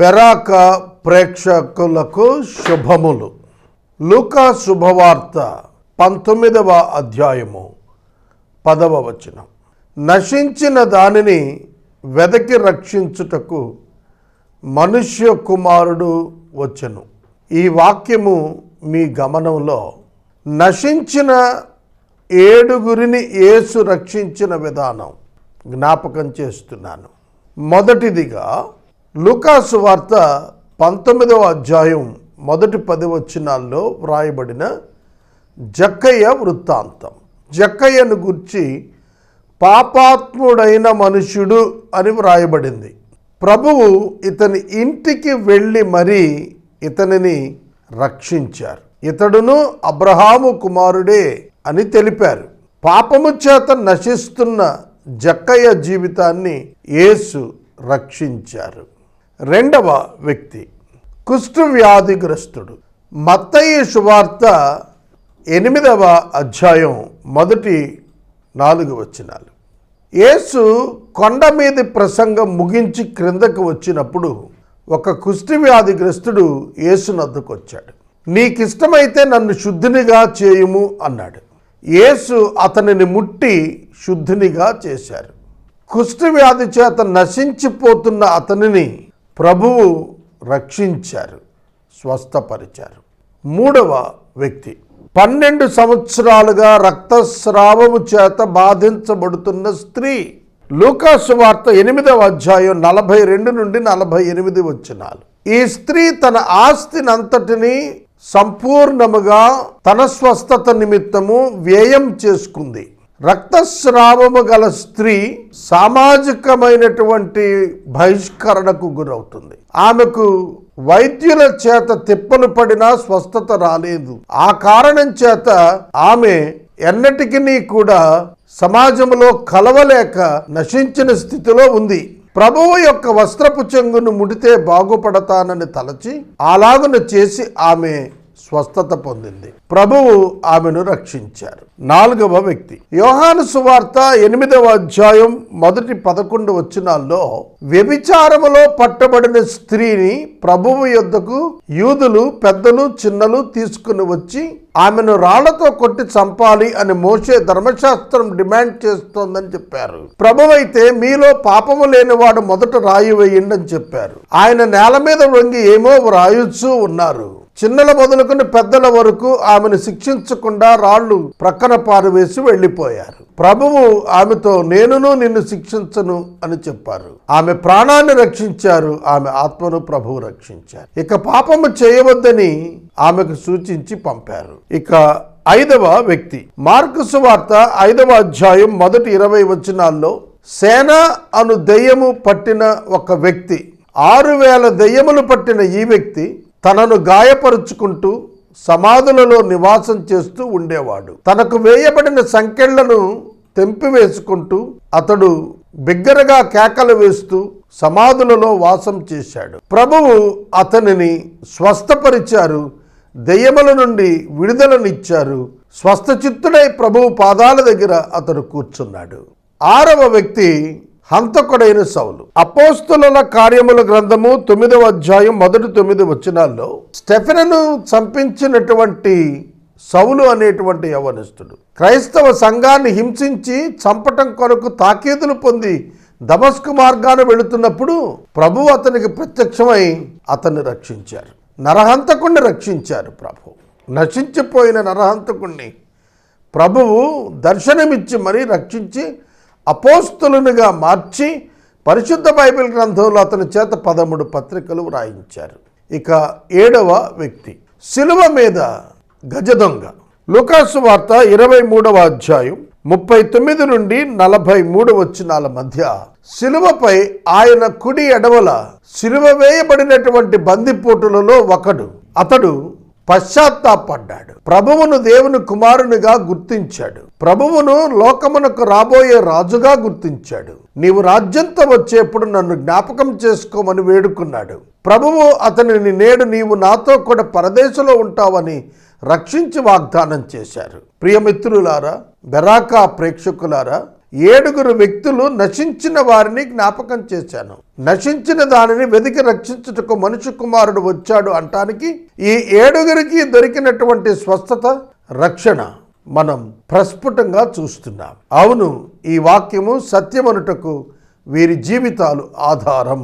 Beracah ప్రేక్షకులకు శుభములు. లూకా శుభవార్త 19వ అధ్యాయము 10వ వచనం. నశించిన దానిని వెదకి రక్షించుటకు మనుష్య కుమారుడు వచ్చెను. ఈ వాక్యము మీ గమనంలో నశించిన 7 యేసు రక్షించిన విధానం జ్ఞాపకం చేస్తున్నాను. మొదటిదిగా లూకా సువార్త 19వ అధ్యాయం మొదటి 10 వచనాల్లో వ్రాయబడిన జక్కయ్య వృత్తాంతం. జక్కయ్యను గురించి పాపాత్ముడైన మనుష్యుడు అని వ్రాయబడింది. ప్రభువు ఇతని ఇంటికి వెళ్ళి మరీ ఇతనిని రక్షించారు. ఇతడును అబ్రహాము కుమారుడే అని తెలిపారు. పాపము చేత నశిస్తున్న జక్కయ్య జీవితాన్ని యేసు రక్షించారు. రెండవ వ్యక్తి కుష్టు వ్యాధిగ్రస్తుడు. మత్తయి సువార్త 8వ అధ్యాయం మొదటి 4 వచనాలు. యేసు కొండ మీది ప్రసంగం ముగించి క్రిందకు వచ్చినప్పుడు ఒక కుష్టు వ్యాధిగ్రస్తుడు యేసు నద్దకు వచ్చాడు. నీకిష్టమైతే నన్ను శుద్ధినిగా చేయుము అన్నాడు. యేసు అతనిని ముట్టి శుద్ధినిగా చేశారు. కుష్టు వ్యాధి చేత నశించిపోతున్న అతనిని ప్రభువు రక్షించారు, స్వస్థపరిచారు. మూడవ వ్యక్తి 12 సంవత్సరాలుగా రక్తస్రావము చేత బాధించబడుతున్న స్త్రీ. లూకా సువార్త 8వ అధ్యాయం 42 నుండి 48 వచనాలు. ఈ స్త్రీ తన ఆస్తినంతటిని సంపూర్ణముగా తన స్వస్థత నిమిత్తము వ్యయం చేసుకుంది. రక్తస్రావము గల స్త్రీ సామాజికమైనటువంటి బహిష్కరణకు గురవుతుంది. ఆమెకు వైద్యుల చేత తిప్పలు పడినా స్వస్థత రాలేదు. ఆ కారణం చేత ఆమె ఎన్నటికీ కూడా సమాజంలో కలవలేక నశించిన స్థితిలో ఉంది. ప్రభువు యొక్క వస్త్రపు చెంగును ముడితే బాగుపడతానని తలచి అలాగున చేసి ఆమె స్వస్థత పొందింది. ప్రభువు ఆమెను రక్షించారు. నాలుగవ వ్యక్తి యోహాను సువార్త 8వ అధ్యాయం మొదటి 11 వచనాల్లో వ్యభిచారములో పట్టబడిన స్త్రీని ప్రభువు యొద్దకు యూదులు పెద్దలు చిన్నలు తీసుకుని వచ్చి ఆమెను రాళ్లతో కొట్టి చంపాలి అని మోషే ధర్మశాస్త్రం డిమాండ్ చేస్తోందని చెప్పారు. ప్రభువైతే మీలో పాపము లేనివాడు మొదట రాయి వేయండి అని చెప్పారు. ఆయన నేల మీద వంగి ఏమో వ్రాయుచూ ఉన్నారు. చిన్నల మొదలుకొని పెద్దల వరకు ఆమెను శిక్షించకుండా రాళ్లు ప్రక్కన పారవేసి వెళ్ళిపోయారు. ప్రభువు ఆమెతో నేనును నిన్ను శిక్షించను అని చెప్పారు. ఆమె ప్రాణాన్ని రక్షించారు. ఆమె ఆత్మను ప్రభువు రక్షించారు. ఇక పాపము చేయవద్దని ఆమెకు సూచించి పంపారు. ఇక 5వ వ్యక్తి మార్కు సువార్త 5వ అధ్యాయం మొదటి 20 వచనాల్లో సేన అను దెయ్యము పట్టిన ఒక వ్యక్తి, 6000 దెయ్యములు పట్టిన ఈ వ్యక్తి తనను గాయపరుచుకుంటూ సమాధులలో నివాసం చేస్తూ ఉండేవాడు. తనకు వేయబడిన సంకెళ్లను తెంపివేసుకుంటూ అతడు బిగ్గరగా కేకలు వేస్తూ సమాధులలో వాసం చేశాడు. ప్రభువు అతనిని స్వస్థపరిచారు. దెయ్యముల నుండి విడుదలనిచ్చారు. స్వస్థచిత్తుడై ప్రభువు పాదాల దగ్గర అతడు కూర్చున్నాడు. 6వ వ్యక్తి హంతకుడైన సౌలు. అపోస్తుల కార్యముల గ్రంథము 9వ అధ్యాయం మొదటి 9 వచనాల్లో స్టెఫెనును చంపించినటువంటి సౌలు అనేటువంటి యవనస్తుడు క్రైస్తవ సంఘాన్ని హింసించి చంపటం కొరకు తాకీదులు పొంది దమస్కు మార్గాన వెళుతున్నప్పుడు ప్రభువు అతనికి ప్రత్యక్షమై అతన్ని రక్షించారు. నరహంతకుణ్ణి రక్షించారు. ప్రభు నశించిపోయిన నరహంతకుణ్ణి ప్రభువు దర్శనమిచ్చి మరీ రక్షించి అపోస్తులునిగా మార్చి పరిశుద్ధ బైబిల్ గ్రంథంలో అతని చేత 13 పత్రికలు వ్రాయించారు. ఇక 7వ వ్యక్తి శిలువ మీద గజదొంగ. లూకా సువార్త 23వ అధ్యాయం 39 నుండి 43 వచనాల మధ్య శిలువపై ఆయన కుడి ఎడవల శిలువ వేయబడినటువంటి బందిపోటులలో ఒకడు. అతడు పశ్చాత్తాపడ్డాడు. ప్రభువును దేవుని కుమారునిగా గుర్తించాడు. ప్రభువును లోకమునకు రాబోయే రాజుగా గుర్తించాడు. నీవు రాజ్యంతో వచ్చేప్పుడు నన్ను జ్ఞాపకం చేసుకోమని వేడుకున్నాడు. ప్రభువు అతనిని నేడు నీవు నాతో కూడా పరదేశంలో ఉంటావని రక్షించి వాగ్దానం చేశారు. ప్రియమిత్రులారా, బెరాకా ప్రేక్షకులారా, 7 వ్యక్తులు నశించిన వారిని జ్ఞాపకం చేశాను. నశించిన దానిని వెతికి రక్షించుటకు మనుష్య కుమారుడు వచ్చాడు అంటానికి ఈ 7 దొరికినటువంటి స్వస్థత, రక్షణ మనం ప్రస్ఫుటంగా చూస్తున్నాం. అవును, ఈ వాక్యము సత్యమనుటకు వీరి జీవితాలు ఆధారం.